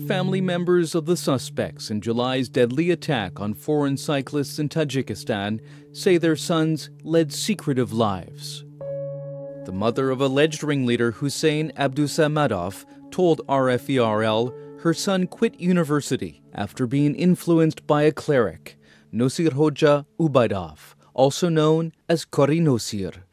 Family members of the suspects in July's deadly attack on foreign cyclists in Tajikistan say their sons led secretive lives. The mother of alleged ringleader Hussein Abdusamadov told RFERL her son quit university after being influenced by a cleric, Nosir Hoja Ubaidov, also known as Kori Nosir.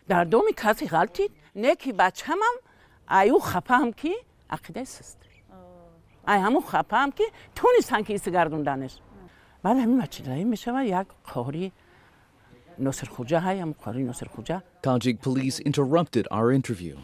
Tajik police interrupted our interview.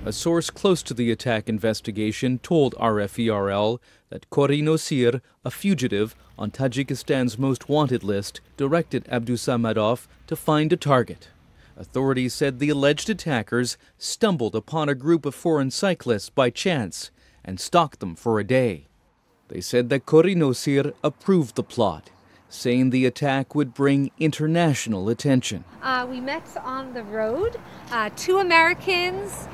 A source close to the attack investigation told RFERL that Kori Nosir, a fugitive on Tajikistan's most wanted list, directed Abdusamadov to find a target. Authorities said the alleged attackers stumbled upon a group of foreign cyclists by chance and stalked them for a day. They said that Kori Nosir approved the plot, saying the attack would bring international attention. We met on the road, 2 Americans,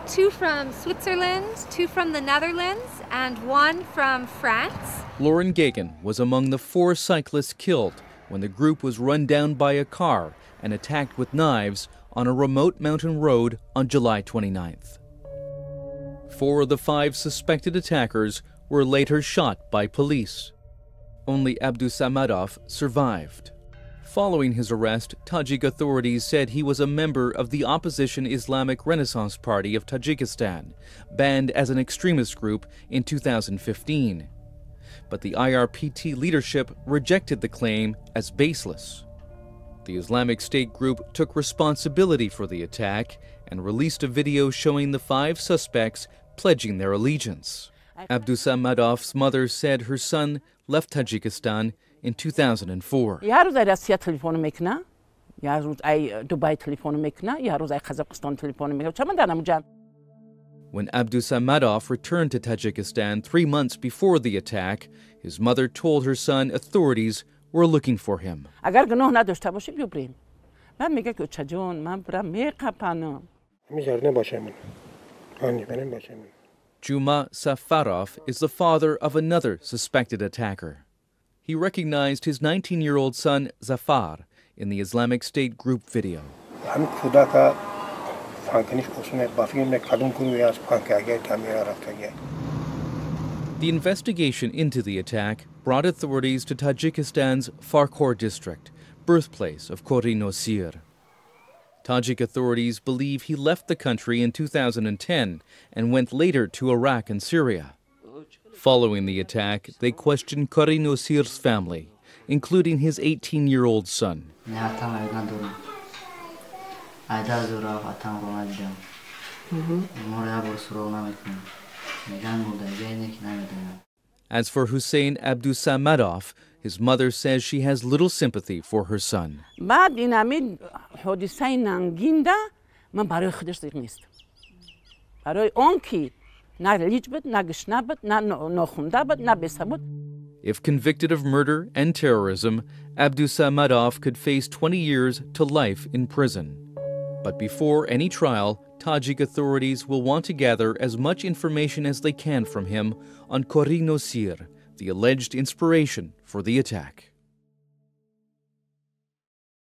2 from Switzerland, 2 from the Netherlands, and 1 from France. Lauren Gagan was among the 4 cyclists killed when the group was run down by a car and attacked with knives on a remote mountain road on July 29th. 4 of the 5 suspected attackers were later shot by police. Only Abdusamadov survived. Following his arrest, Tajik authorities said he was a member of the opposition Islamic Renaissance Party of Tajikistan, banned as an extremist group in 2015. But the IRPT leadership rejected the claim as baseless. The Islamic State group took responsibility for the attack and released a video showing the 5 suspects pledging their allegiance. Abdusamadov's mother said her son left Tajikistan in 2004. When Abdusamadov returned to Tajikistan 3 months before the attack, his mother told her son authorities were looking for him. Juma Safarov is the father of another suspected attacker. He recognized his 19-year-old son Zafar in the Islamic State group video. The investigation into the attack brought authorities to Tajikistan's Farkhor district, birthplace of Kori Nosir. Tajik authorities believe he left the country in 2010 and went later to Iraq and Syria. Following the attack, they questioned Kori Nosir's family, including his 18-year-old son. As for Hussein Abdusamadov, his mother says she has little sympathy for her son. If convicted of murder and terrorism, Abdusamadov could face 20 years to life in prison. But before any trial, Tajik authorities will want to gather as much information as they can from him on Kori Nosir, the alleged inspiration for the attack.